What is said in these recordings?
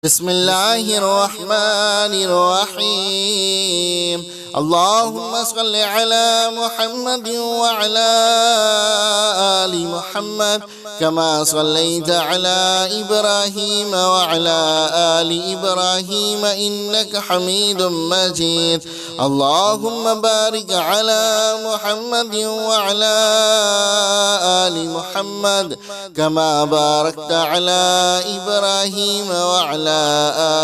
بسم الله الرحمن الرحيم. اللهم صل على محمد وعلى آل محمد كما صليت على إبراهيم وعلى آل إبراهيم إنك حميد مجيد. اللهم بارك على محمد وعلى آل محمد كما باركت على إبراهيم وعلى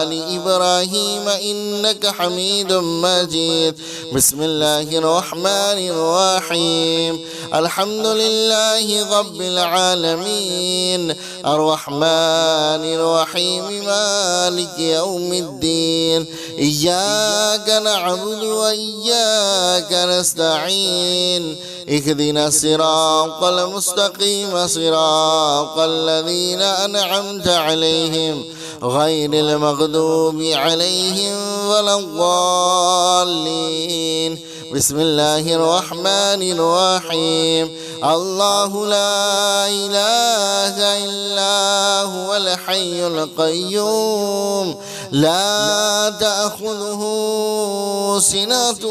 آل إبراهيم إنك حميد مجيد. بسم الله الرحمن الرحيم. الحمد لله رب العالمين الرحمن الرحيم مالك يوم الدين. إياك نعبد وإياك نستعين. اهدنا الصراط المستقيم صراط الذين أنعمت عليهم غير المغضوب عليهم ولا الضالين. بسم الله الرحمن الرحيم. الله لا إله إلا هو الحي القيوم لا تأخذه سنة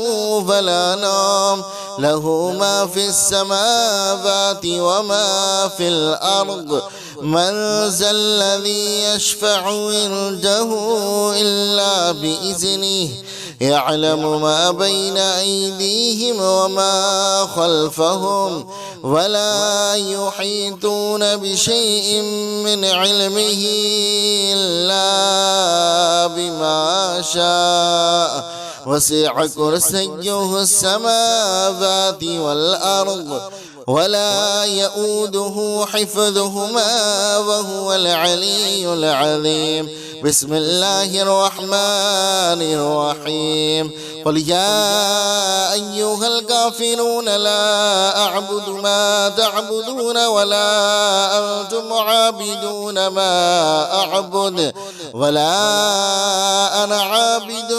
ولا نوم له ما في السماوات وما في الأرض. من ذا الذي يشفع عنده إلا بإذنه يعلم ما بين أيديهم وما خلفهم ولا يحيطون بشيء من علمه إلا بما شاء. وسع كرسيه السماوات والأرض ولا يؤوده حفظهما وهو العلي العظيم. بسم الله الرحمن الرحيم. قل يا أيها الكافرون لا أعبد ما تعبدون ولا أنتم عابدون ما أعبد ولا أنا عابد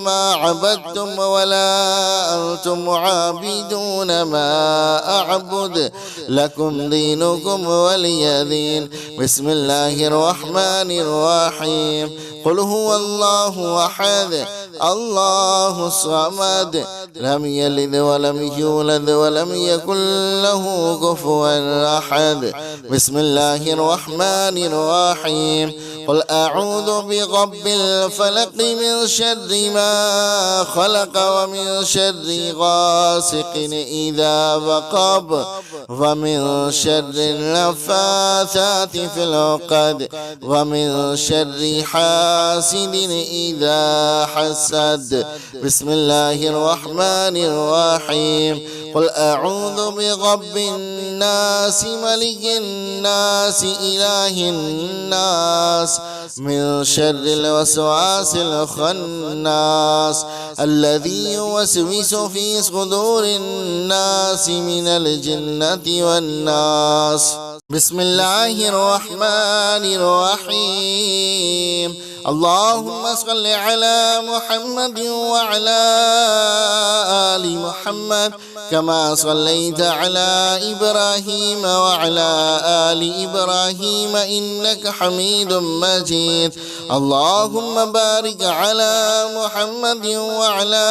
ما عبدتم ولا أنتم عابدون ما أعبد لكم دينكم ولي دين. بسم الله الرحمن الرحيم. قل هو الله أحد الله الصمد لم يلد ولم يولد ولم يكن له كفوا أحد. بسم الله الرحمن الرحيم. قل أعوذ برب الفلق من شر ما خلق ومن شر غاسق إذا وقب ومن شر النفاثات في العقد ومن شر حاسد إذا حسد. بسم الله الرحمن الرحيم. قل أعوذ برب الناس ملك الناس إله الناس من شر الوسواس الخناس الذي يوسوس في صدور الناس من الجنة والناس. بسم الله الرحمن الرحيم. اللهم صل على محمد وعلى آل محمد كما صليت على إبراهيم وعلى آل إبراهيم إنك حميد مجيد. اللهم بارك على محمد وعلى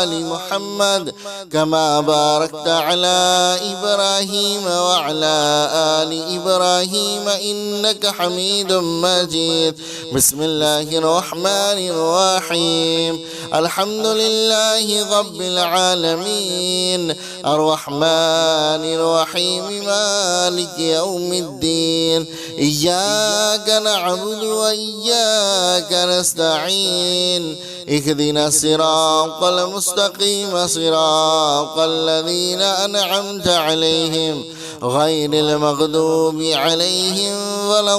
آل محمد كما باركت على إبراهيم وعلى آل إبراهيم إنك حميد مجيد. بسم الله الرحمن الرحيم. الحمد لله رب العالمين الرحمن الرحيم مالك يوم الدين. إياك نعبد وإياك نستعين. اهدنا الصراط المستقيم صراط الذين أنعمت عليهم غير المغضوب عليهم ولا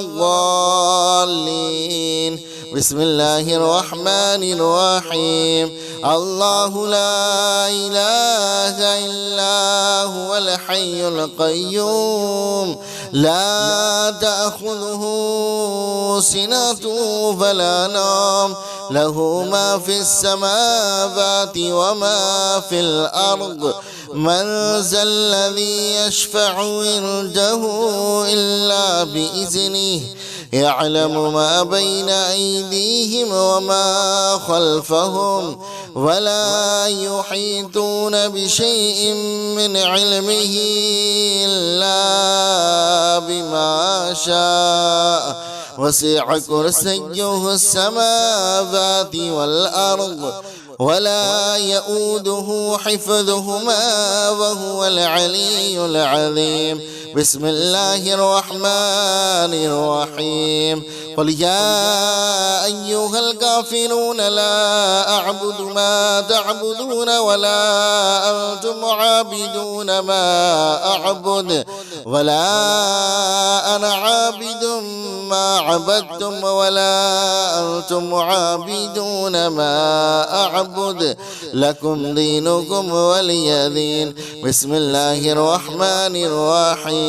الضالين. بسم الله الرحمن الرحيم. الله لا إله إلا هو الحي القيوم لا تأخذه سنة ولا نوم له ما في السماوات وما في الأرض. من ذا الذي يشفع عنده إلا بإذنه يعلم ما بين أيديهم وما خلفهم ولا يحيطون بشيء من علمه إلا بما شاء وسع كرسيه السماوات والأرض ولا يؤوده حفظهما وهو العلي العظيم. بسم الله الرحمن الرحيم. قل يا أيها الكافرون لا أعبد ما تعبدون ولا أنتم عابدون ما أعبد ولا أنا عابد ما عبدتم ولا أنتم عابدون ما أعبد لكم دينكم ولي دين. بسم الله الرحمن الرحيم.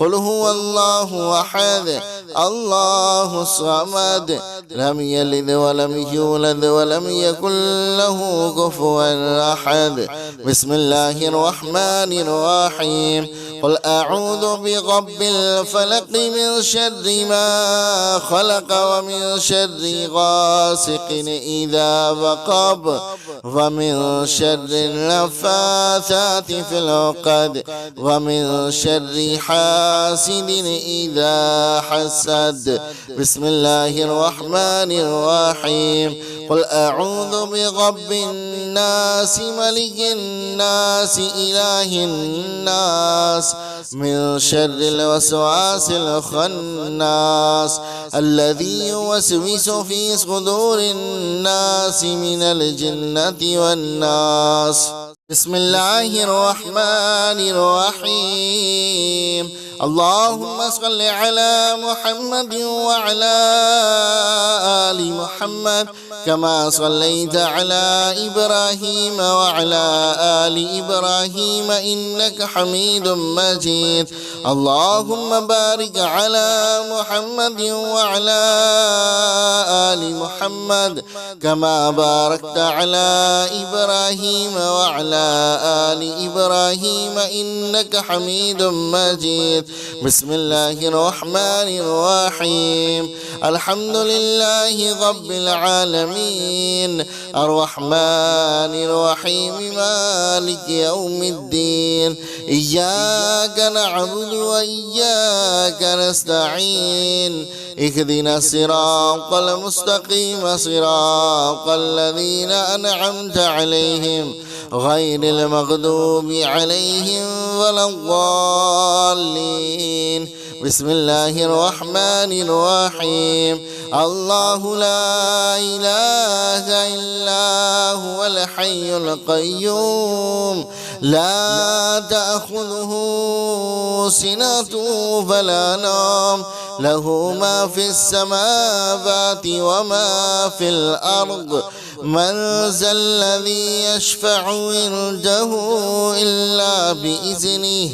قل هو الله أحد الله الصمد لم يلد ولم يولد ولم يكن له كفوا أحد. بسم الله الرحمن الرحيم. قل أعوذ برب الفلق من شر ما خلق ومن شر غاسق إذا وقب ومن شر النفاثات في العقد ومن شر حاسد إذا حسد. بسم الله الرحمن الرحيم. قل أعوذ برب الناس ملك الناس إله الناس من شر الوسواس الخناس الذي يوسوس في صدور الناس من الجنة والناس. بسم الله الرحمن الرحيم. اللهم صل على محمد وعلى آل محمد كما صليت على إبراهيم وعلى آل إبراهيم إنك حميد مجيد. اللهم بارك على محمد وعلى آل محمد كما باركت على إبراهيم وعلى آل إبراهيم إنك حميد مجيد. بسم الله الرحمن الرحيم. الحمد لله رب العالمين الرحمن الرحيم مالك يوم الدين. إياك نعبد وإياك نستعين. اهدنا الصراط المستقيم صراط الذين أنعمت عليهم غير المغضوب عليهم ولا الضالين. بسم الله الرحمن الرحيم. الله لا إله إلا هو الحي القيوم لا تأخذه سنة ولا نوم له ما في السماوات وما في الأرض. من ذا الذي يشفع عنده إلا بإذنه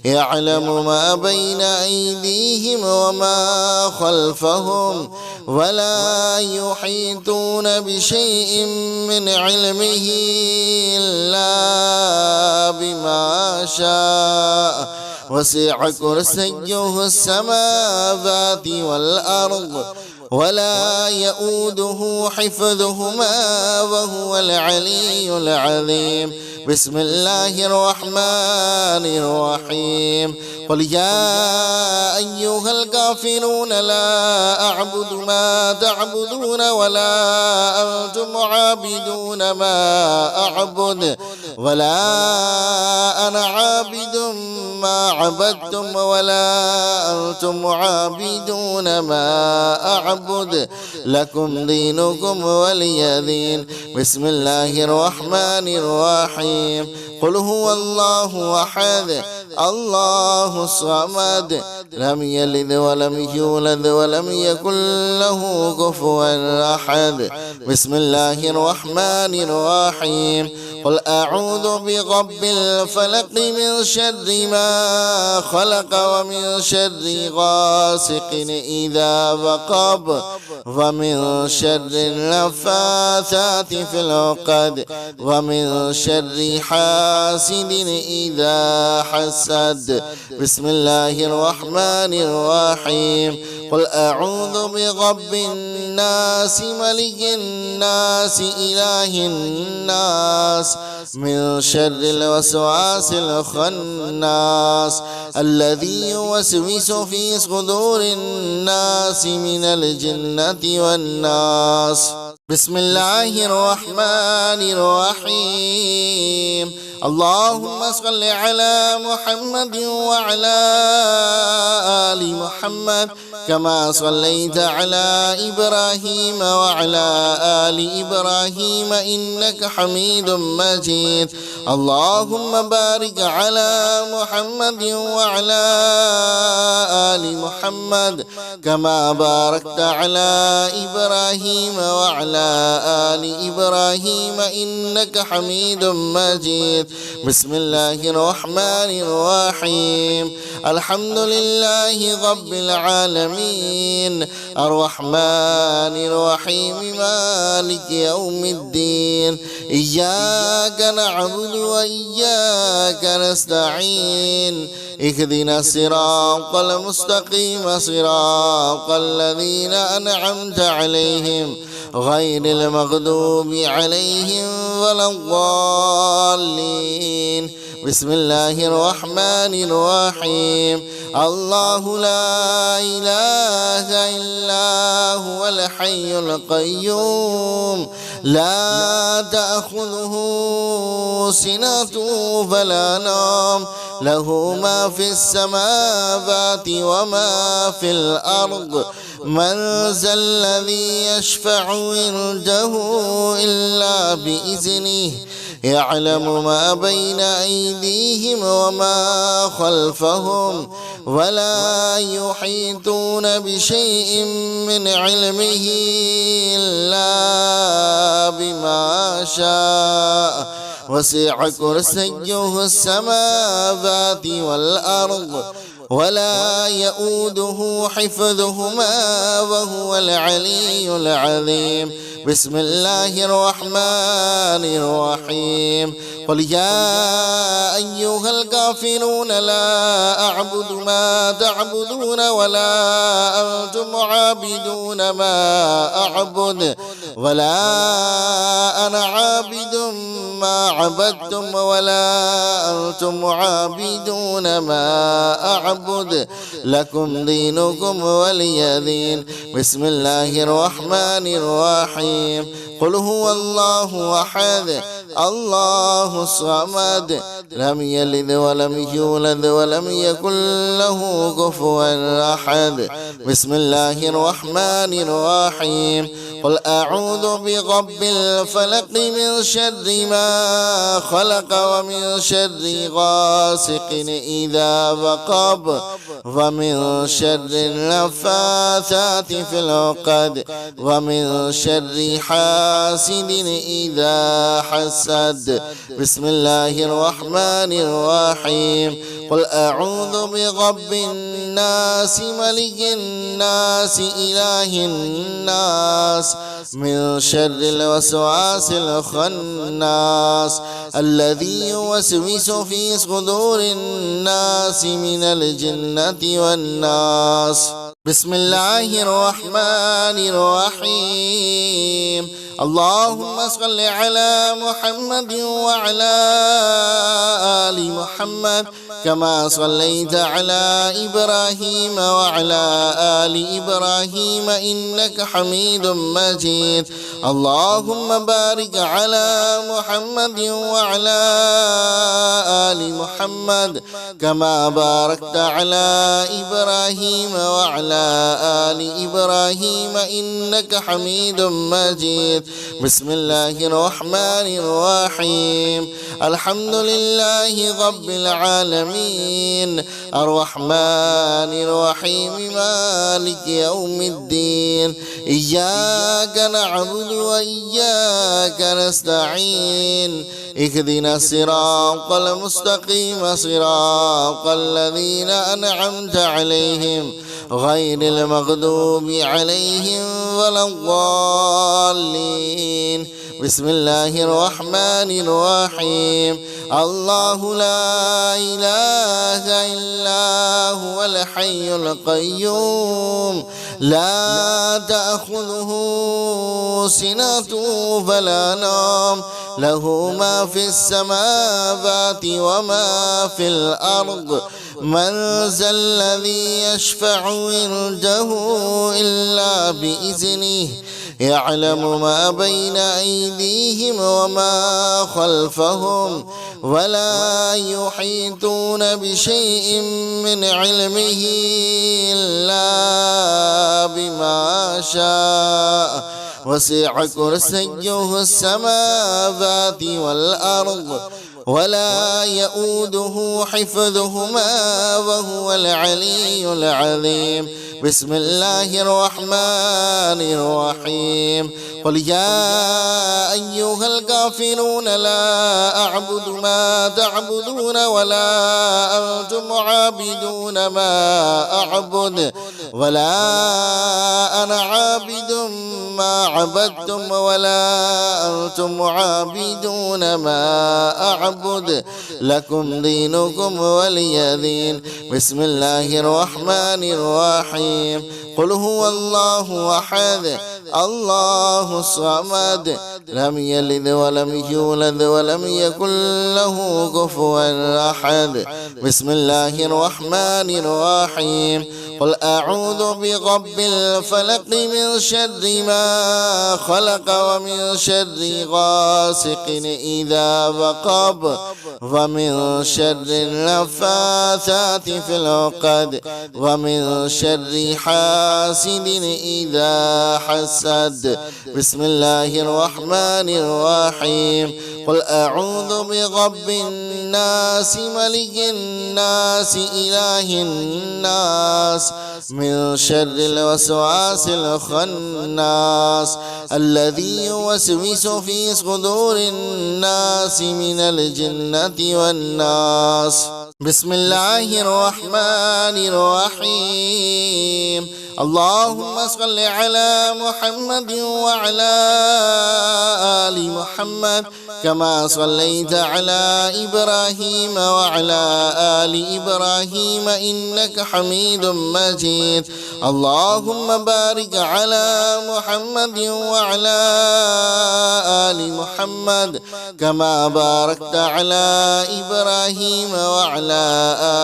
يعلم ما بين أيديهم وما خلفهم ولا يحيطون بشيء من علمه إلا بما شاء وسع كرسيه السماوات والأرض ولا يؤوده حفظهما وهو العلي العظيم. بسم الله الرحمن الرحيم. قل يا أيها الكافرون لا أعبد ما تعبدون ولا أنتم عابدون ما أعبد ولا أنا عابد ما عبدتم ولا أنتم عابدون ما أعبد لكم دينكم ولي دين. بسم الله الرحمن الرحيم. قل هو الله أحد الله الصمد لم يلد ولم يولد ولم يكن له كفوا أحد. بسم الله الرحمن الرحيم. قل أعوذ برب الفلق من شر ما خلق ومن شر غاسق إذا وقب ومن شر النفاثات في العقد ومن شر حاسد إذا حسد. بسم الله الرحمن الرحيم. قل أعوذ برب الناس ملك الناس إله الناس من شر الوسواس الخناس الذي يوسوس في صدور الناس من الجنة والناس. بسم الله الرحمن الرحيم. اللهم صل على محمد وعلى آل محمد كما صليت على إبراهيم وعلى آل إبراهيم إنك حميد مجيد. اللهم بارك على محمد وعلى آل محمد كما باركت على إبراهيم وعلى آل إبراهيم إنك حميد مجيد. بسم الله الرحمن الرحيم. الحمد لله رب العالمين الرحمن الرحيم مالك يوم الدين. إياك نعبد وإياك نستعين. اهدنا الصراط المستقيم صراط الذين أنعمت عليهم غير المغضوب عليهم ولا الضالين. بسم الله الرحمن الرحيم. الله لا إله إلا هو الحي القيوم لا تأخذه سنة ولا نوم له ما في السماوات وما في الأرض. من ذا الذي يشفع عنده إلا بإذنه يعلم ما بين أيديهم وما خلفهم ولا يحيطون بشيء من علمه إلا بما شاء. وسع كرسيه السماوات والأرض ولا يؤوده حفظهما وهو العلي العظيم. بسم الله الرحمن الرحيم. قل يا أيها الكافرون لا أعبد ما تعبدون ولا أنتم عابدون ما أعبد ولا أنا عابد ما عبدتم ولا أنتم عابدون ما أعبد لكم دينكم ولي دين. بسم الله الرحمن الرحيم. قل هو الله أحد الله الصمد لم يلد ولم يولد ولم يكن له كفوا أحد. بسم الله الرحمن الرحيم. قل أعوذ برب الفلق من شر ما خلق ومن شر غاسق إذا وقب ومن شر النفاثات في العقد ومن شر حاسد إذا حسد. بسم الله الرحمن الرحيم. قل أعوذ برب الناس ملك الناس إله الناس من شر الوسواس الخناس الذي يوسوس في صدور الناس من الجنة والناس. بسم الله الرحمن الرحيم. اللهم صل على محمد وعلى آل محمد كما صليت على إبراهيم وعلى آل إبراهيم إنك حميد مجيد. اللهم بارك على محمد وعلى آل محمد كما باركت على إبراهيم وعلى آل إبراهيم إنك حميد مجيد. بسم الله الرحمن الرحيم. الحمد لله رب العالمين الرحمن الرحيم مالك يوم الدين. إياك نعبد وإياك نستعين. اهدنا الصراط المستقيم صراط الذين أنعمت عليهم غير المغضوب عليهم ولا الضالين. بسم الله الرحمن الرحيم الله لا إله إلا هو الحي القيوم لا تأخذه سنة ولا نوم له ما في السماوات وما في الأرض من ذا الذي يشفع عنده إلا بإذنه يعلم ما بين أيديهم وما خلفهم ولا يحيطون بشيء من علمه إلا بما شاء وسع كرسيه السماوات والأرض ولا يؤوده حفظهما وهو العلي العظيم بسم الله الرحمن الرحيم قل يا أيها الكافرون لا أعبد ما تعبدون ولا أنتم عابدون ما أعبد ولا أنا عابد ما عبدتم ولا أنتم عابدون ما أعبد لكم دينكم ولي دين بسم الله الرحمن الرحيم قل هو الله أحد الله الصمد لم يلد ولم يولد ولم يكن له كفوا أحد بسم الله الرحمن الرحيم قل أعوذ برب الفلق من شر ما خلق ومن شر غاسق إذا وقب ومن شر النفاثات في العقد ومن شر حاسد إذا حسد بسم الله الرحمن الرحيم قل أعوذ برب الناس ملك الناس إله الناس من شر الوسواس الخناس الذي يوسوس في صدور الناس من الجنة والناس بسم الله الرحمن الرحيم اللهم صل على محمد وعلى آل محمد كما صليت على إبراهيم وعلى آل إبراهيم إنك حميد مجيد اللهم بارك على محمد وعلى آل محمد كما باركت على إبراهيم وعلى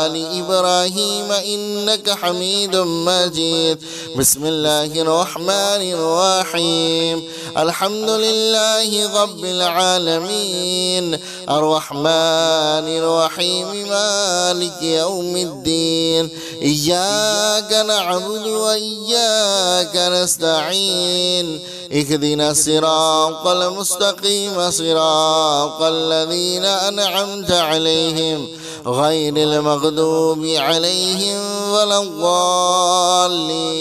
آل إبراهيم إنك حميد مجيد بسم الله الرحمن الرحيم الحمد لله رب العالمين الرحمن الرحيم مالك يوم الدين إياك نعبد وإياك نستعين اهدنا الصراط المستقيم صراط الذين أنعمت عليهم غير المغضوب عليهم ولا الضالين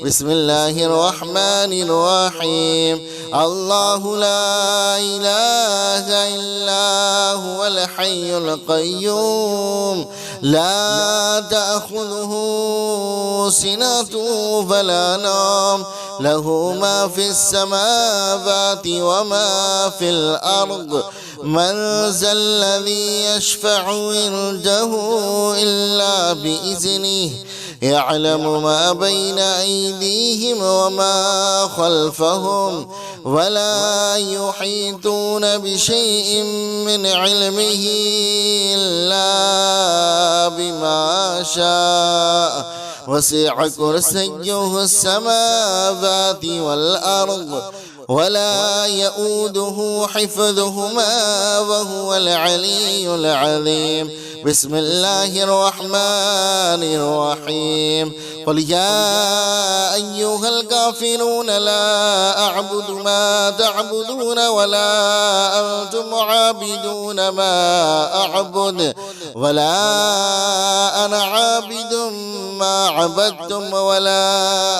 بسم الله الرحمن الرحيم الله لا إله إلا هو الحي القيوم لا تأخذه سنة ولا نوم له ما في السماوات وما في الأرض من ذا الذي يشفع عنده إلا بإذنه يعلم ما بين أيديهم وما خلفهم ولا يحيطون بشيء من علمه إلا بما شاء وسع كرسيه السماوات والأرض ولا يؤوده حفظهما وهو العلي العظيم بسم الله الرحمن الرحيم قل يا أيها الكافرون لا أعبد ما تعبدون ولا أنتم عابدون ما أعبد ولا أنا عابد ما عبدتم ولا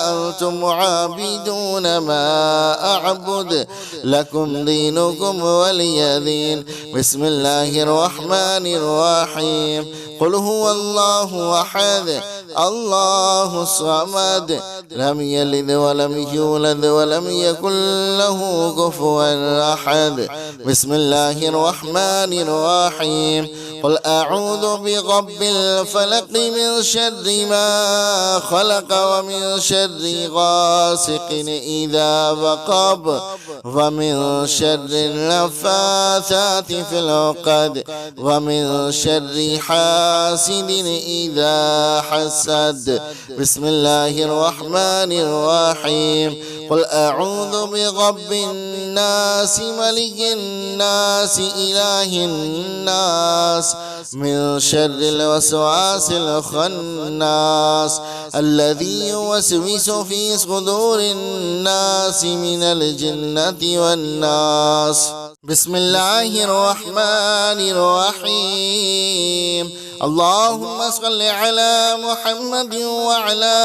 أنتم عابدون ما أعبد لكم دينكم ولي دين بسم الله الرحمن الرحيم قل هو الله أحد الله الصمد لم يلد ولم يولد ولم يكن له كفوا أحد. بسم الله الرحمن الرحيم. قل أعوذ برب الفلق من شر ما خلق ومن شر غاسق إذا وقب ومن شر النفاثات في العقد ومن شر حاسد إذا حسد. بسم الله الرحمن الرحيم. قل أعوذ برب الناس ملك الناس إله الناس من شر الوسواس الخناس الذي يوسوس في صدور الناس من الجنة والناس. بسم الله الرحمن الرحيم. اللهم صل على محمد وعلى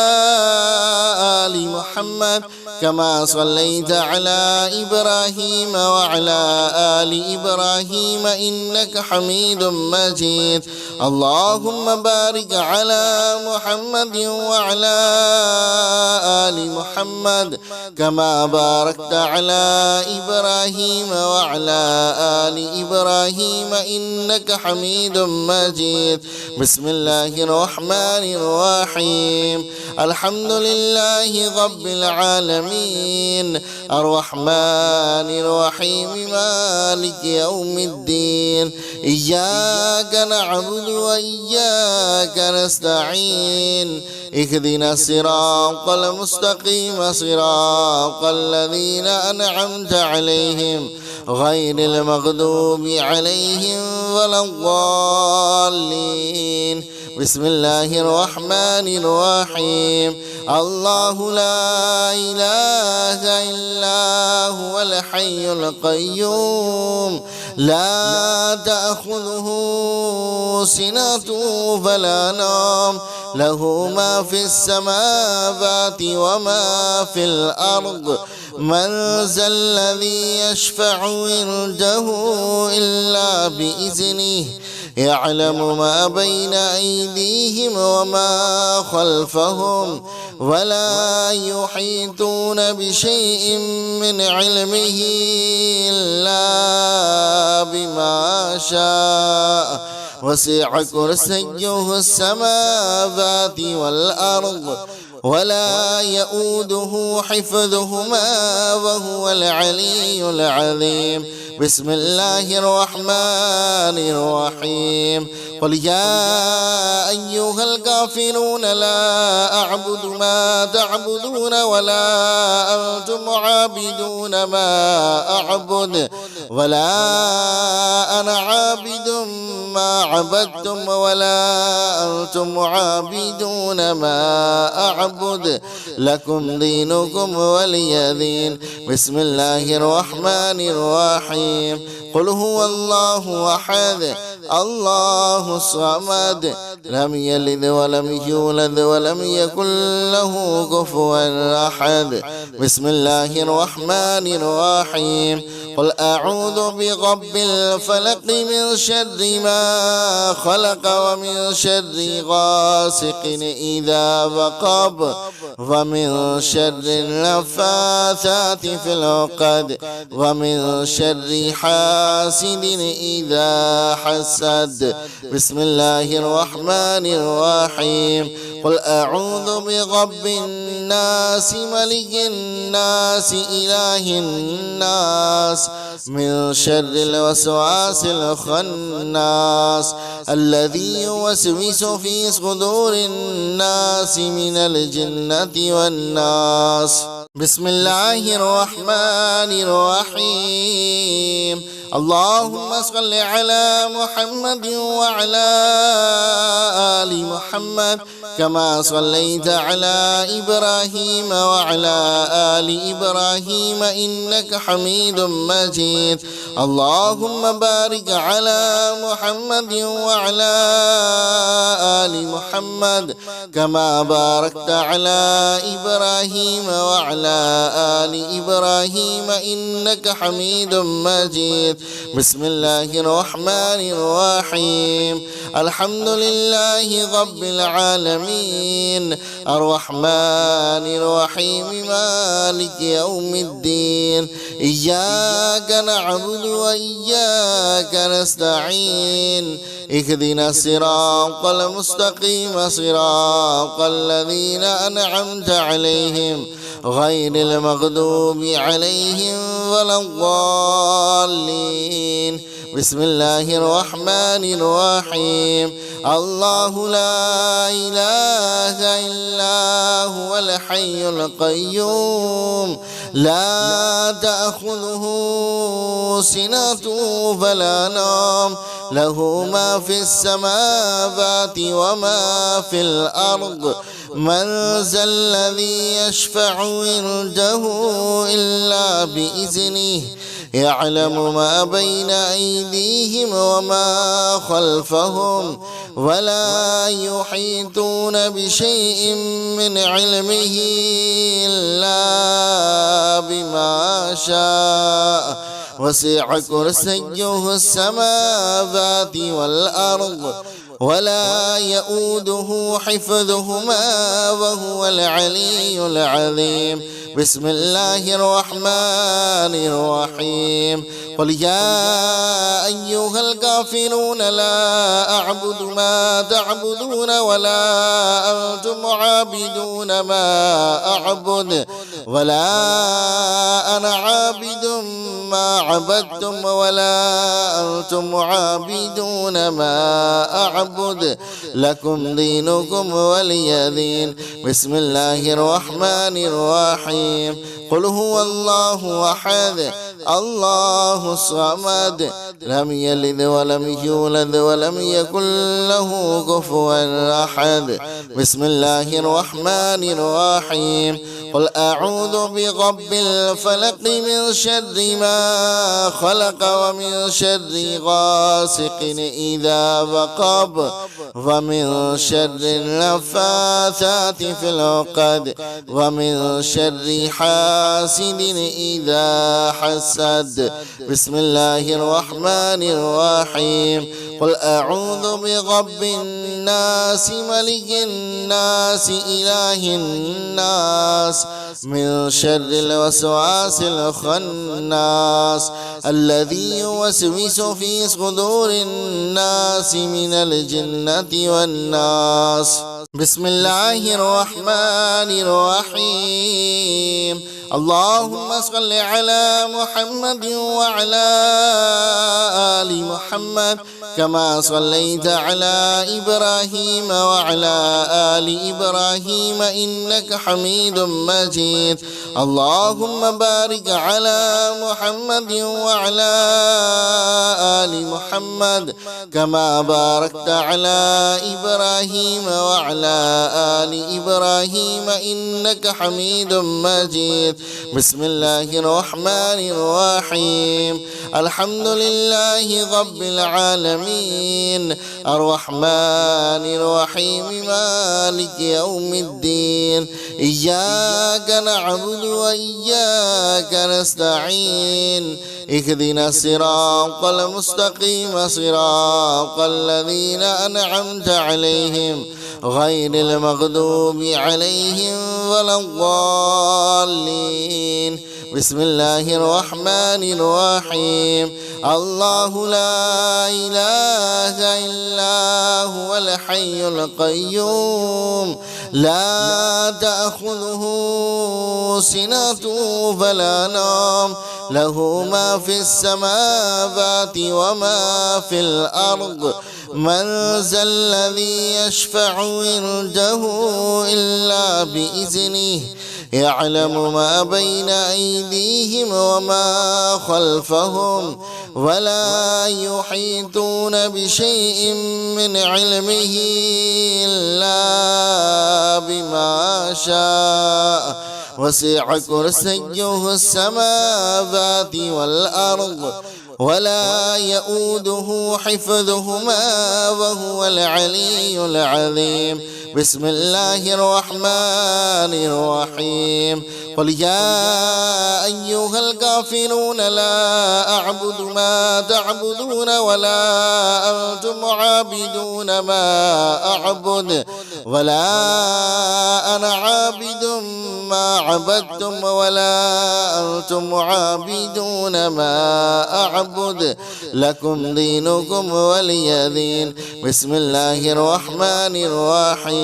آل محمد كما صليت على إبراهيم وعلى آل إبراهيم إنك حميد مجيد. اللهم بارك على محمد وعلى آل محمد كما باركت على إبراهيم وعلى آل إبراهيم إنك حميد مجيد. بسم الله الرحمن الرحيم. الحمد لله رب العالمين الرحمن الرحيم مالك يوم الدين. إياك نعبد وإياك نستعين. اهدنا الصراط المستقيم صراط الذين أنعمت عليهم غير المغضوب عليهم ولا الضالين. بسم الله الرحمن الرحيم. الله لا إله إلا هو الحي القيوم لا تأخذه سنة ولا نوم له ما في السماوات وما في الأرض. من ذا الذي يشفع عنده إلا بإذنه يعلم ما بين أيديهم وما خلفهم ولا يحيطون بشيء من علمه إلا بما شاء. وسع كرسيه السماوات والأرض ولا يؤوده حفظهما وهو العلي العظيم. بسم الله الرحمن الرحيم. قل يا أيها الكافرون لا أعبد ما تعبدون ولا أنتم عابدون ما أعبد ولا أنا عابد ما عبدتم ولا أنتم عابدون ما أعبد لكم دينكم ولي دين. بسم الله الرحمن الرحيم. قل هو الله أحد الله الصمد لم يلد ولم يولد ولم يكن له كفوا أحد. بسم الله الرحمن الرحيم. قل أعوذ برب الفلق من شر ما خلق ومن شر غاسق إذا وقب ومن شر النفاثات في العقد ومن شر حاسد إذا حسد. بسم الله الرحمن الرحيم. قل أعوذ برب الناس ملك الناس إله الناس من شر الوسواس الخناس الذي يوسوس في صدور الناس من الجنة والناس. بسم الله الرحمن الرحيم. اللهم صل على محمد وعلى آل محمد كما صليت على إبراهيم وعلى آل إبراهيم إنك حميد مجيد. اللهم بارك على محمد وعلى آل محمد كما باركت على إبراهيم وعلى وعلى آل إبراهيم إنك حميد مجيد. بسم الله الرحمن الرحيم. الحمد لله رب العالمين الرحمن الرحيم مالك يوم الدين. إياك نعبد وإياك نستعين. اهدنا الصراط المستقيم صراط الذين أنعمت عليهم غير المغضوب عليهم ولا الضالين. بسم الله الرحمن الرحيم. الله لا إله إلا هو الحي القيوم لا تأخذه سنة ولا نوم له ما في السماوات وما في الأرض. من ذا الذي يشفع عنده إلا بإذنه يعلم ما بين أيديهم وما خلفهم ولا يحيطون بشيء من علمه إلا بما شاء. وسع كرسيه السماوات والأرض ولا يؤوده حفظهما وهو العلي العظيم. بسم الله الرحمن الرحيم. قل يا أيها الكافرون لا أعبد ما تعبدون ولا أنتم عابدون ما أعبد ولا أنا عابد ما عبدتم ولا أنتم عابدون ما أعبد لكم دينكم ولي دين. بسم الله الرحمن الرحيم. قل هو الله أحد الله الصمد لم يلد ولم يولد ولم يكن له كفوا أحد. بسم الله الرحمن الرحيم. قل أعوذ برب الفلق من شر ما خلق ومن شر غاسق إذا وقب ومن شر النفاثات في العقد ومن شر حاسد إذا حسد. بسم الله الرحمن الرحيم. قل أعوذ برب الناس ملك الناس إله الناس من شر الوسواس الخناس الذي يوسوس في صدور الناس من الجنة والناس. بسم الله الرحمن الرحيم. اللهم صل على محمد وعلى آل محمد كما صليت على إبراهيم وعلى آل إبراهيم إنك حميد مجيد. اللهم بارك على محمد وعلى آل محمد كما باركت على إبراهيم وعلى آل إبراهيم إنك حميد مجيد. بسم الله الرحمن الرحيم. الحمد لله رب العالمين الرحمن الرحيم مالك يوم الدين. إياك نعبد وإياك نستعين. اهدنا الصراط المستقيم صراط الذين أنعمت عليهم غير المغضوب عليهم ولا الضالين. بسم الله الرحمن الرحيم. الله لا إله إلا هو الحي القيوم لا تأخذه سنة ولا نوم له ما في السماوات وما في الأرض. من ذا الذي يشفع عنده إلا بإذنه يعلم ما بين أيديهم وما خلفهم ولا يحيطون بشيء من علمه إلا بما شاء. وسع كرسيه السماوات والأرض ولا يؤوده حفظهما وهو العلي العظيم. بسم الله الرحمن الرحيم قل يا أيها الكافرون لا أعبد ما تعبدون ولا أنتم عابدون ما أعبد ولا أنا عابد ما عبدتم ولا أنتم عابدون ما أعبد لكم دينكم ولي دين بسم الله الرحمن الرحيم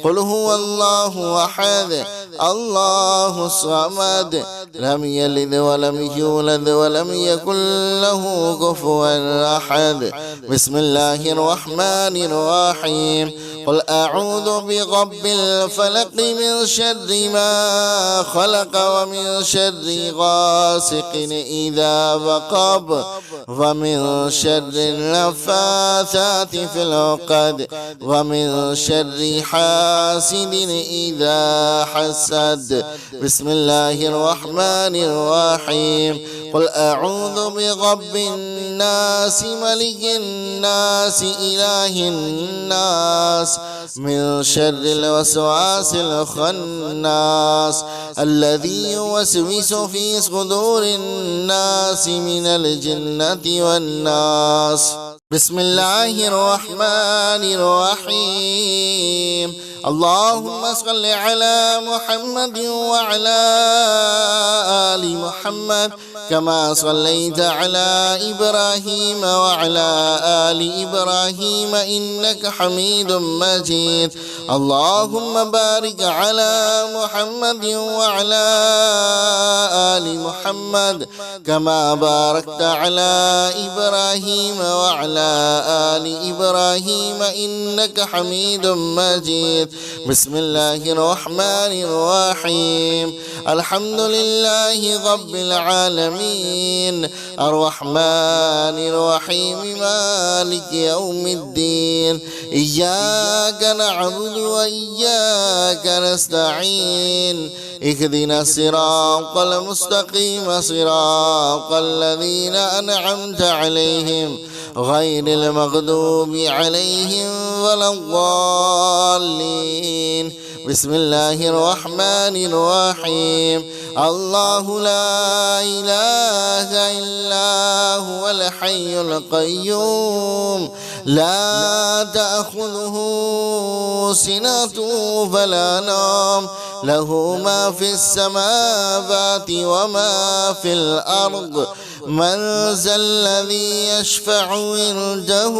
قل هو الله أحد الله الصمد لم يلد ولم يولد ولم يكن له كفوا أحد بسم الله الرحمن الرحيم قل أعوذ برب الفلق من شر ما خلق ومن شر غاسق إذا وقب ومن شر النفاثات في العقد ومن شر حاسد إذا حسد بسم الله الرحمن الرحيم قل أعوذ برب الناس ملك الناس إله الناس من شر الوسواس الخناس الذي يوسوس في صدور الناس من الجنة والناس بسم الله الرحمن الرحيم اللهم صل على محمد وعلى آل محمد كما صليت على إبراهيم وعلى آل إبراهيم إنك حميد مجيد اللهم بارك على محمد وعلى آل محمد كما باركت على إبراهيم وعلى آل إبراهيم إنك حميد مجيد بسم الله الرحمن الرحيم الحمد لله رب العالمين الرحمن الرحيم مالك يوم الدين إياك نعبد وإياك نستعين اهدنا الصراط المستقيم صراط الذين أنعمت عليهم غير المغضوب عليهم ولا الضالين بسم الله الرحمن الرحيم الله لا إله إلا هو الحي القيوم لا تأخذه سنة ولا نوم له ما في السماوات وما في الأرض من ذا الذي يشفع عنده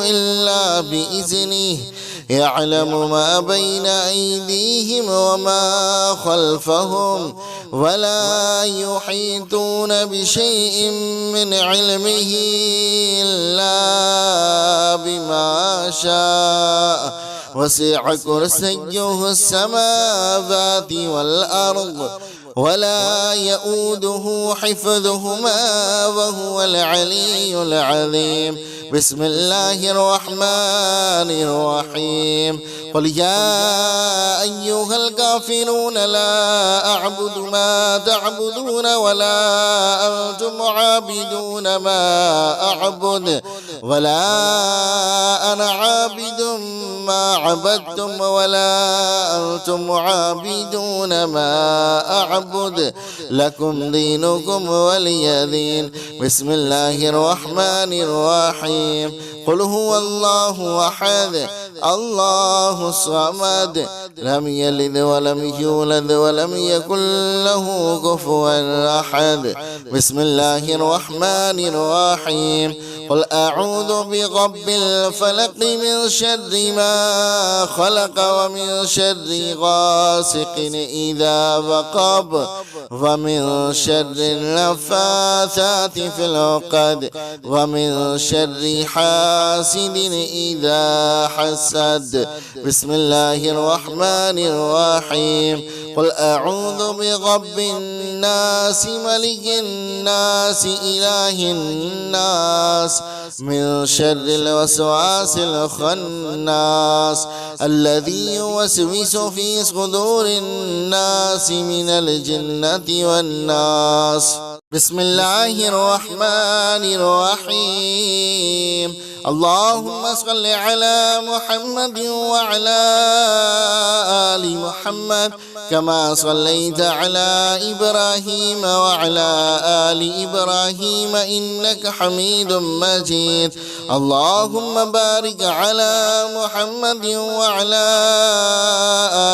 إلا بإذنه يعلم ما بين أيديهم وما خلفهم ولا يحيطون بشيء من علمه إلا بما شاء وسع كرسيه السماوات والأرض ولا يؤوده حفظهما وهو العلي العظيم بسم الله الرحمن الرحيم قل يا أيها الكافرون لا أعبد ما تعبدون ولا أنتم عابدون ما أعبد ولا أنا عابد ما عبدتم ولا أنتم عابدون ما أعبد لكم دينكم ولي دين بسم الله الرحمن الرحيم قل هو الله أحد الله الصمد لم يلد ولم يولد ولم يكن له كفوا أحد بسم الله الرحمن الرحيم قل أعوذ برب الفلق من شر ما خلق ومن شر غاسق إذا وقب ومن شر النفاثات في العقد ومن شر حاسد إذا حسد بسم الله الرحمن الرحيم قل أعوذ برب الناس ملك الناس إله الناس من شر الوسواس الخناس الذي يوسوس في صدور الناس من الجنة والناس بسم الله الرحمن الرحيم اللهم صل على محمد وعلى آل محمد كما صليت على إبراهيم وعلى آل إبراهيم إنك حميد مجيد. اللهم بارك على محمد وعلى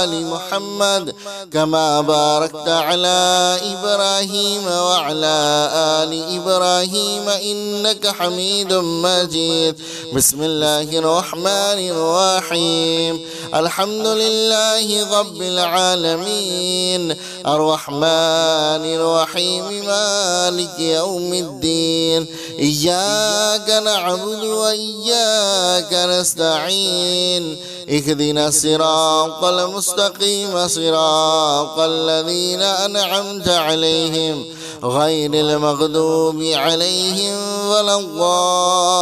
آل محمد كما باركت على إبراهيم وعلى آل إبراهيم إنك حميد مجيد. بسم الله الرحمن الرحيم. الحمد لله رب العالمين الرحمن الرحيم مالك يوم الدين. إياك نعبد وإياك نستعين. اهدنا الصراط المستقيم صراط الذين أنعمت عليهم غير المغضوب عليهم ولا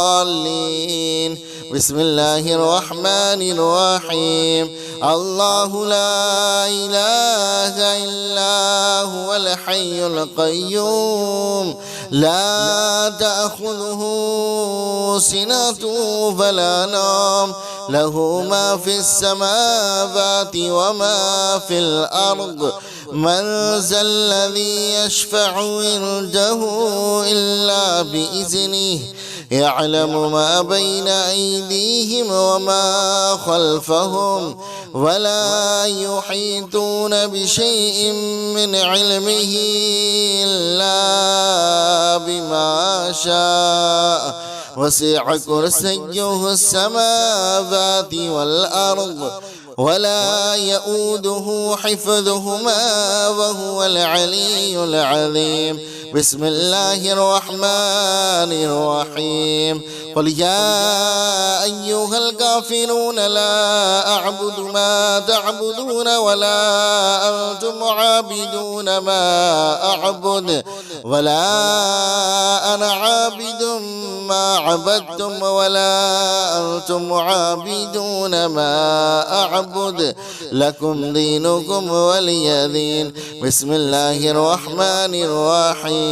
الضالين. بسم الله الرحمن الرحيم. الله لا إله إلا هو الحي القيوم لا تأخذه سنة ولا نوم له ما في السماوات وما في الأرض. من ذا الذي يشفع عنده إلا بإذنه يعلم ما بين أيديهم وما خلفهم ولا يحيطون بشيء من علمه إلا بما شاء. وسع كرسيه السماوات والأرض ولا يؤوده حفظهما وهو العلي العظيم. بسم الله الرحمن الرحيم. قل يا أيها الكافرون لا أعبد ما تعبدون ولا أنتم عابدون ما أعبد ولا أنا عابد ما عبدتم ولا أنتم عابدون ما أعبد لكم دينكم ولي دين. بسم الله الرحمن الرحيم.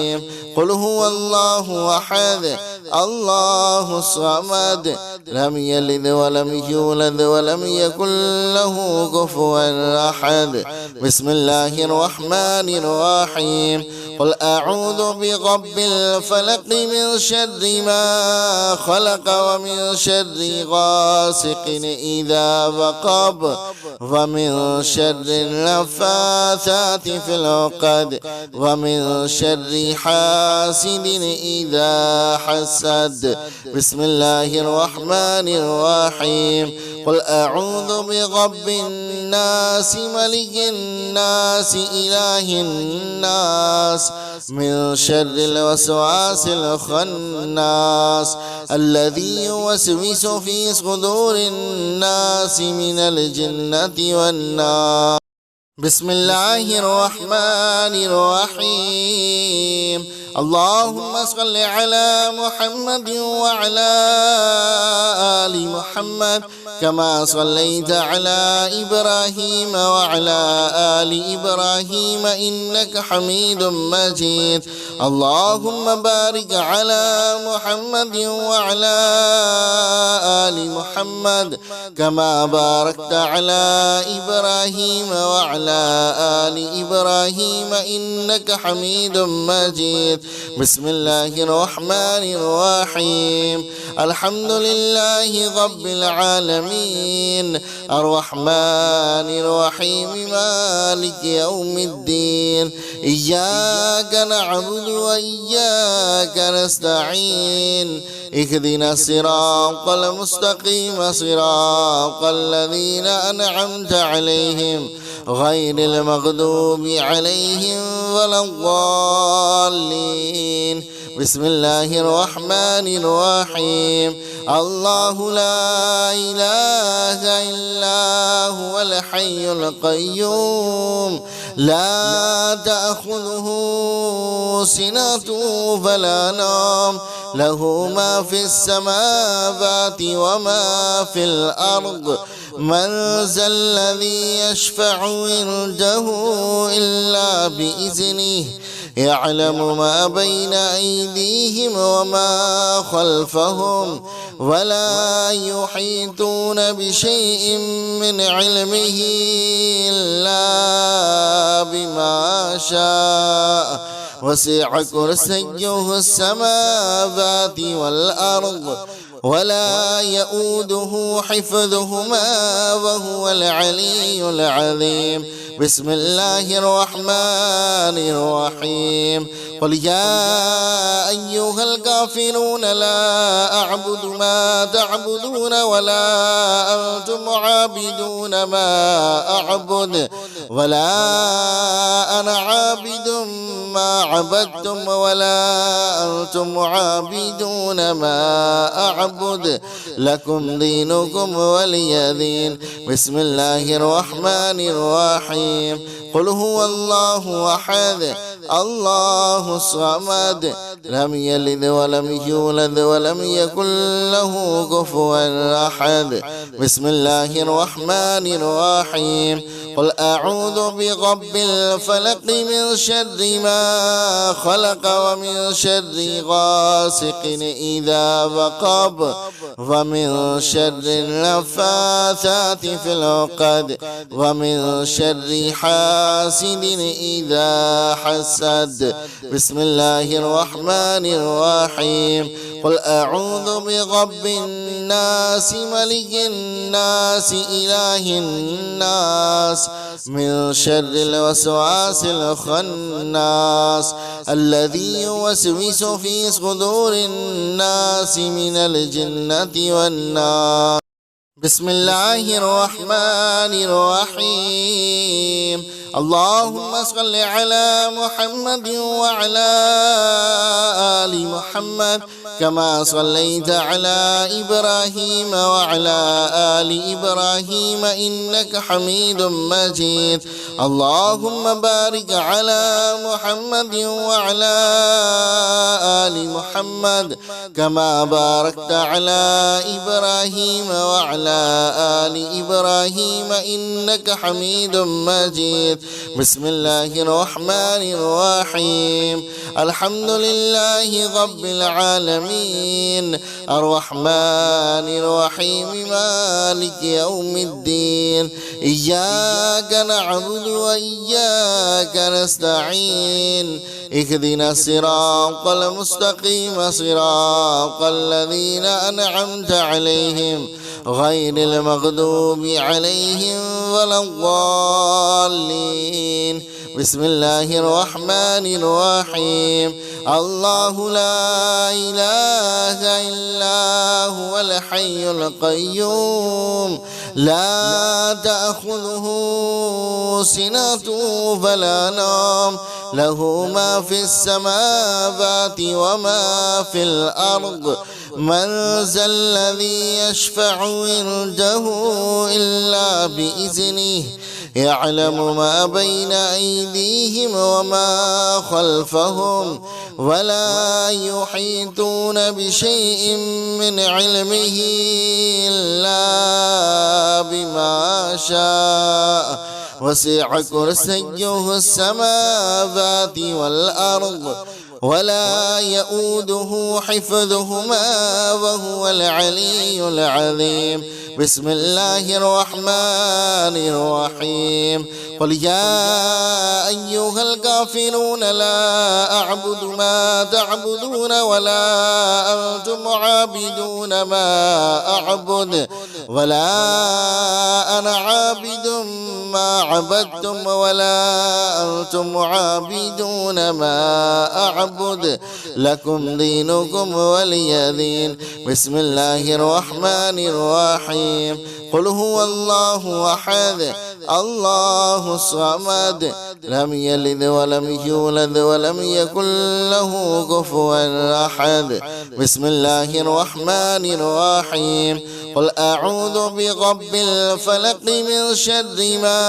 قل هو الله أحد الله الصمد لم يلد ولم يولد ولم يكن له كفوا أحد. بسم الله الرحمن الرحيم. قل أعوذ برب الفلق من شر ما خلق ومن شر غاسق إذا وقب ومن شر النفاثات في العقد ومن شر حاسد إذا حسد. بسم الله الرحمن الرحيم. قل أعوذ برب الناس ملك الناس إله الناس من شر الوسواس الخناس الذي يوسوس في صدور الناس من الجنة والنار. بسم الله الرحمن الرحيم. اللهم صل على محمد وعلى آل محمد كما صليت على إبراهيم وعلى آل إبراهيم إنك حميد مجيد. اللهم بارك على محمد وعلى آل محمد كما باركت على إبراهيم وعلى آل إبراهيم إنك حميد مجيد. بسم الله الرحمن الرحيم. الحمد لله رب العالمين الرحمن الرحيم مالك يوم الدين. إياك نعبد وإياك نستعين. اهدنا الصراط المستقيم صراط الذين أنعمت عليهم غير المغضوب عليهم ولا الضالين. بسم الله الرحمن الرحيم. الله لا إله إلا هو الحي القيوم لا تأخذه سنة ولا نوم له ما في السماوات وما في الأرض. من ذا الذي يشفع عنده إلا بإذنه يعلم ما بين أيديهم وما خلفهم ولا يحيطون بشيء من علمه إلا بما شاء وسع كرسيه السماوات والأرض ولا يؤوده حفظهما وهو العلي العظيم. بسم الله الرحمن الرحيم. قل يا أيها الكافرون لا أعبد ما تعبدون ولا أنتم عابدون ما أعبد ولا أنا عابد ما عبدتم ولا أنتم عابدون ما أعبد لكم دينكم ولي دين. بسم الله الرحمن الرحيم. قل هو الله أحد الله الصمد لم يلد ولم يولد ولم يكن له كفوا أحد. بسم الله الرحمن الرحيم. قل أعوذ برب الفلق من شر ما خلق ومن شر غاسق إذا وقب ومن شر النفاثات في العقد ومن شر حاسد إذا حسد. بسم الله الرحمن الرحيم. قل أعوذ برب الناس ملك الناس إله الناس من شر الوسواس الخناس الذي يوسوس في صدور الناس من الجنة والناس. بسم الله الرحمن الرحيم. اللهم صل على محمد وعلى آل محمد كما صليت على إبراهيم وعلى آل إبراهيم إنك حميد مجيد. اللهم بارك على محمد وعلى آل محمد كما باركت على إبراهيم وعلى آل إبراهيم إنك حميد مجيد. بسم الله الرحمن الرحيم. الحمد لله رب العالمين الرحمن الرحيم مالك يوم الدين. إياك نعبد وإياك نستعين. اهدنا الصراط المستقيم صراط الذين أنعمت عليهم غير المغضوب عليهم ولا الضالين. بسم الله الرحمن الرحيم. الله لا إله إلا هو الحي القيوم لا تأخذه سنة ولا نوم له ما في السماوات وما في الأرض. من ذا الذي يشفع عنده إلا بإذنه يعلم ما بين أيديهم وما خلفهم ولا يحيطون بشيء من علمه إلا بما شاء وسع كرسيه السماوات والأرض ولا يؤوده حفظهما وهو العلي العظيم. بسم الله الرحمن الرحيم. قل يا أيها الكافرون لا أعبد ما تعبدون ولا أنتم عابدون ما أعبد ولا أنا عابد ما عبدتم ولا أنتم عابدون ما أعبد لكم دينكم ولي دين. بسم الله الرحمن الرحيم. قل هو الله أحد الله الصمد لم يلد ولم يولد ولم يكن له كفوا أحد. بسم الله الرحمن الرحيم. قل أعوذ برب الفلق من شر ما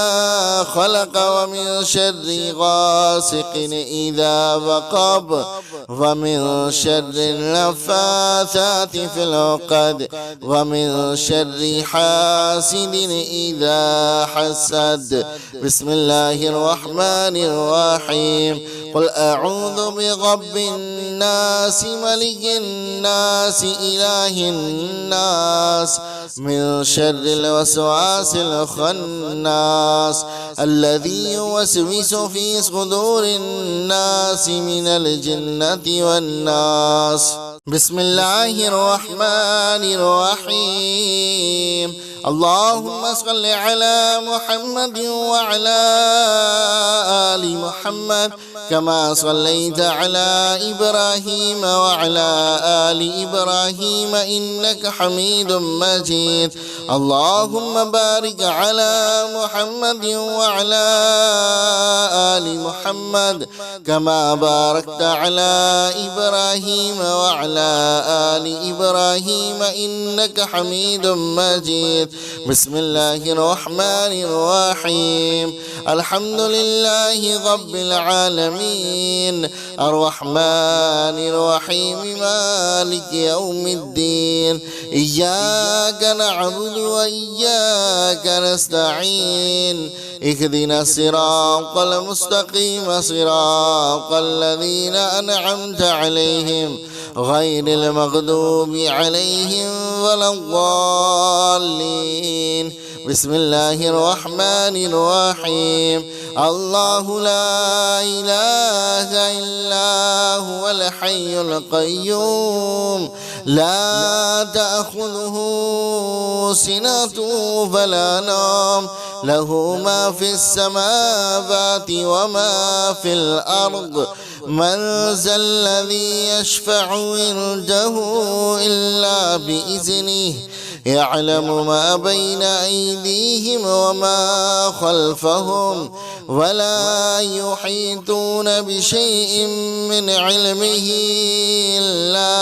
خلق ومن شر غاسق إذا وقب ومن شر النفاثات في العقد ومن شر حاسد إذا حسد. بسم الله الرحمن الرحيم. قل أعوذ برب الناس ملك الناس إله الناس من شر الوسواس الخناس الذي يوسوس في صدور الناس من الجنة والناس. بسم الله الرحمن الرحيم. اللهم صل على محمد وعلى آل محمد كما صليت على إبراهيم وعلى آل إبراهيم إنك حميد مجيد. اللهم بارك على محمد وعلى آل محمد كما باركت على إبراهيم وعلى آل إبراهيم إنك حميد مجيد. بسم الله الرحمن الرحيم. الحمد لله رب العالمين الرحمن الرحيم مالك يوم الدين. إياك نعبد وإياك نستعين. اهدنا الصراط المستقيم صراط الذين أنعمت عليهم غير المغضوب عليهم ولا الضالين. بسم الله الرحمن الرحيم. الله لا إله إلا هو الحي القيوم لا تأخذه سنة ولا نوم له ما في السماوات وما في الأرض. من ذا الذي يشفع عنده إلا بإذنه يعلم ما بين أيديهم وما خلفهم ولا يحيطون بشيء من علمه إلا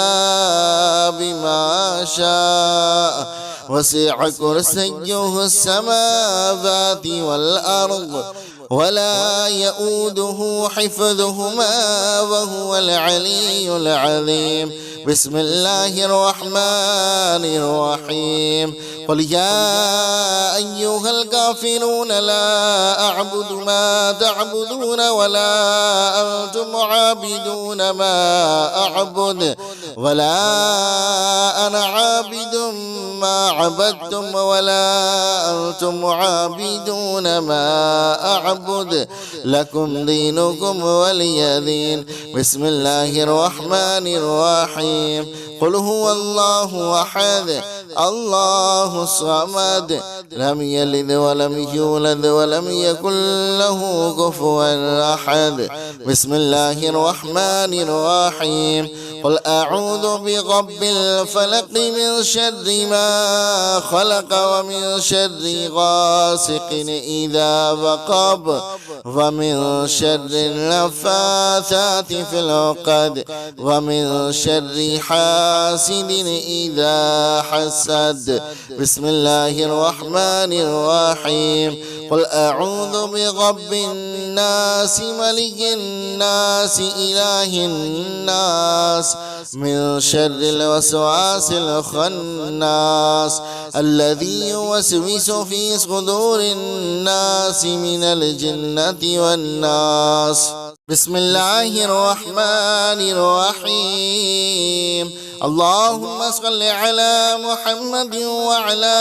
بما شاء. وسع كرسيه السماوات والأرض ولا يؤوده حفظهما وهو العلي العظيم. بسم الله الرحمن الرحيم. قل يا أيها الكافرون لا أعبد ما تعبدون ولا أنتم عابدون ما أعبد ولا أنا عابد ما عبدتم ولا أنتم عابدون ما أعبد لكم دينكم ولي دين. بسم الله الرحمن الرحيم. قل هو الله أحد الله الصمد لم يلد ولم يولد ولم يكن له كفوا أحد. بسم الله الرحمن الرحيم. قل أعوذ برب الفلق من شر ما خلق ومن شر غاسق إذا وقب ومن شر النفاثات في العقد ومن شر حاسد إذا حسد. بسم الله الرحمن الرحيم. قل أعوذ برب الناس ملك الناس إله الناس من شر الوسواس الخناس الذي يوسوس في صدور الناس من الجنة والناس. بسم الله الرحمن الرحيم. اللهم صل على محمد وعلى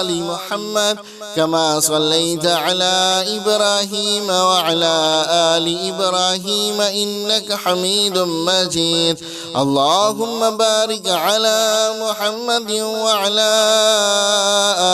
آل محمد كما صليت على إبراهيم وعلى آل إبراهيم إنك حميد مجيد. اللهم بارك على محمد وعلى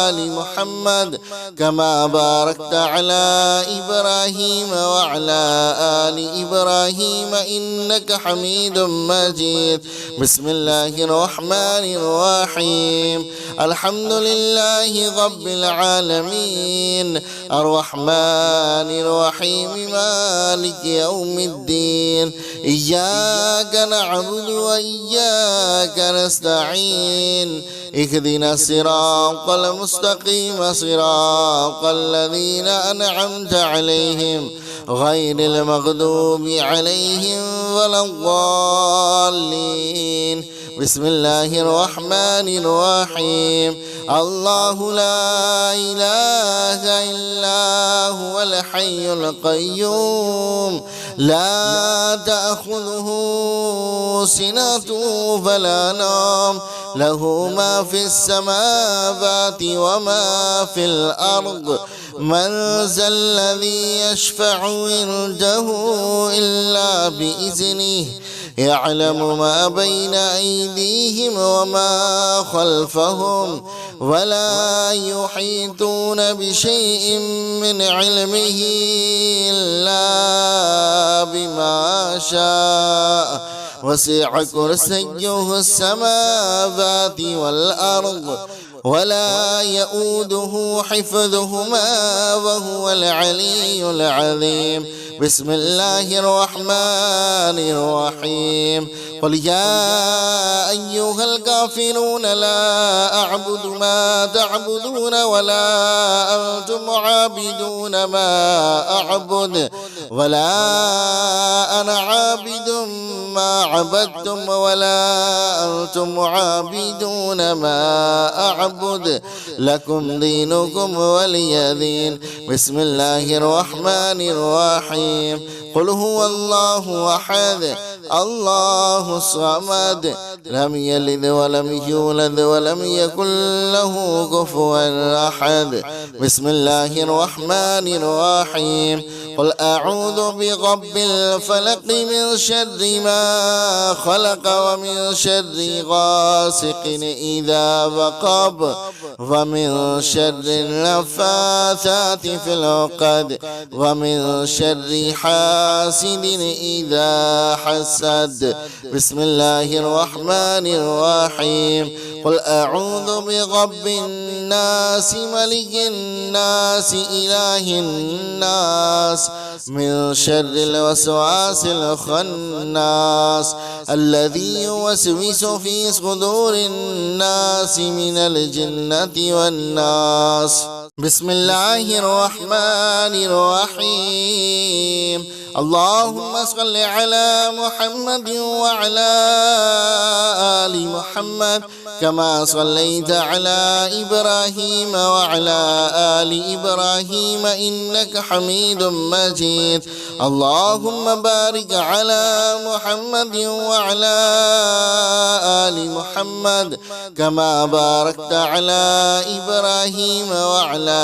آل محمد كما باركت على إبراهيم وعلى آل إبراهيم إنك حميد مجيد. بسم الله الرحمن الرحيم. الحمد لله رب العالمين الرحمن الرحيم مالك يوم الدين. إياك نعبد وإياك نستعين. اهدنا الصراط المستقيم صراط الذين أنعمت عليهم غير المغضوب عليهم ولا الضالين. بسم الله الرحمن الرحيم الله لا إله إلا هو الحي القيوم لا تأخذه سنة ولا نوم له ما في السماوات وما في الأرض من ذا الذي يشفع عنده إلا بإذنه يعلم ما بين أيديهم وما خلفهم ولا يحيطون بشيء من علمه إلا بما شاء وسع كرسيه السماوات والأرض ولا يؤوده حفظهما وهو العلي العظيم بسم الله الرحمن الرحيم قل يا أيها الكافرون لا أعبد ما تعبدون ولا أنتم عابدون ما أعبد ولا أنا عابد ما عبدتم ولا أنتم عابدون ما أعبد لكم دينكم ولي دين بسم الله الرحمن الرحيم قل هو الله أحد الله الصمد لم يلد ولم يولد ولم يكن له كفوا أحد بسم الله الرحمن الرحيم قل أعوذ برب الفلق من شر ما خلق ومن شر غاسق إذا وقب ومن شر النفاثات في العقد ومن شر حاسد إذا حسد بسم الله الرحمن الرحيم قل أعوذ برب الناس ملك الناس إله الناس من شر الوسواس الخناس الذي يوسوس في صدور الناس من الجنة والناس بسم الله الرحمن الرحيم اللهم صل على محمد وعلى آل محمد كما صليت على إبراهيم وعلى آل إبراهيم إنك حميد مجيد اللهم بارك على محمد وعلى آل محمد كما باركت على إبراهيم وعلى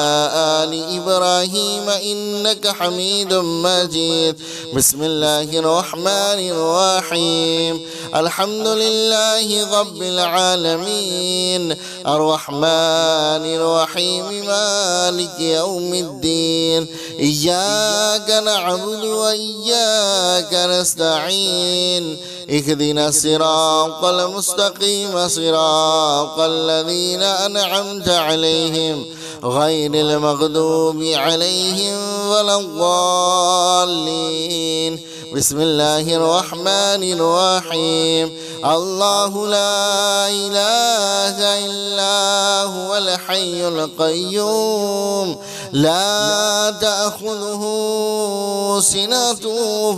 آل إبراهيم إنك حميد مجيد بسم الله الرحمن الرحيم الحمد لله رب العالمين الرحمن الرحيم مالك يوم الدين إياك نعبد وإياك نستعين اهدنا الصراط المستقيم صراط الذين أنعمت عليهم غير المغضوب عليهم ولا الضالين بسم الله الرحمن الرحيم الله لا إله إلا هو الحي القيوم لا تأخذه سنة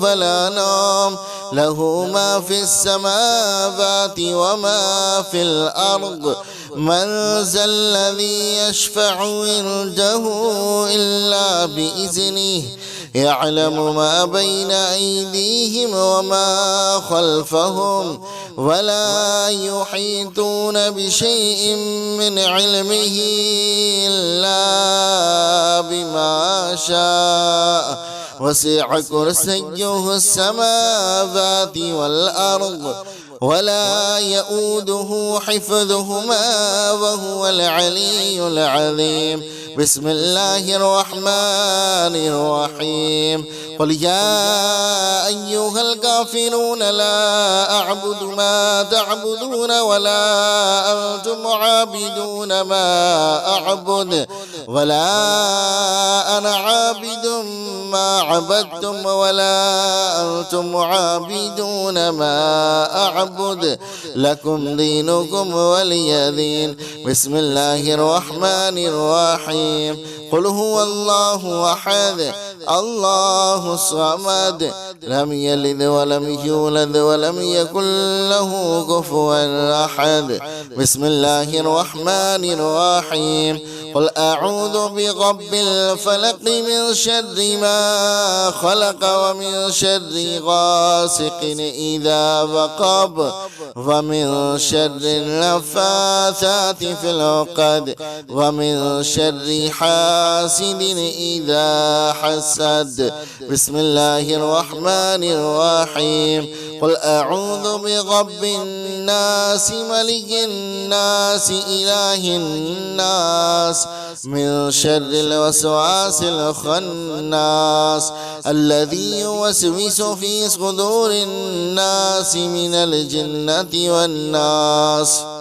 ولا نوم له ما في السماوات وما في الأرض من ذا الذي يشفع عنده إلا بإذنه يعلم ما بين أيديهم وما خلفهم ولا يحيطون بشيء من علمه إلا بما شاء وسع كرسيه السماوات والأرض ولا يؤوده حفظهما وهو العلي العظيم بسم الله الرحمن الرحيم قل يا أيها الكافرون لا أعبد ما تعبدون ولا أنتم عابدون ما أعبد ولا أنا عابد ما عبدتم ولا أنتم عابدون ما أعبد لكم دينكم ولي دين بسم الله الرحمن الرحيم قل هو الله أحد الله الصمد لم يلد ولم يولد ولم يكن له كفوا أحد. بسم الله الرحمن الرحيم. قل أعوذ برب الفلق من شر ما خلق ومن شر غاسق إذا وقب ومن شر النفاثات في العقد ومن شر حاسد إذا حسد. بسم الله الرحمن الرحيم. قل أعوذ برب الناس ملك الناس إله الناس من شر الوسواس الخناس الذي يوسوس في صدور الناس من الجنة والناس.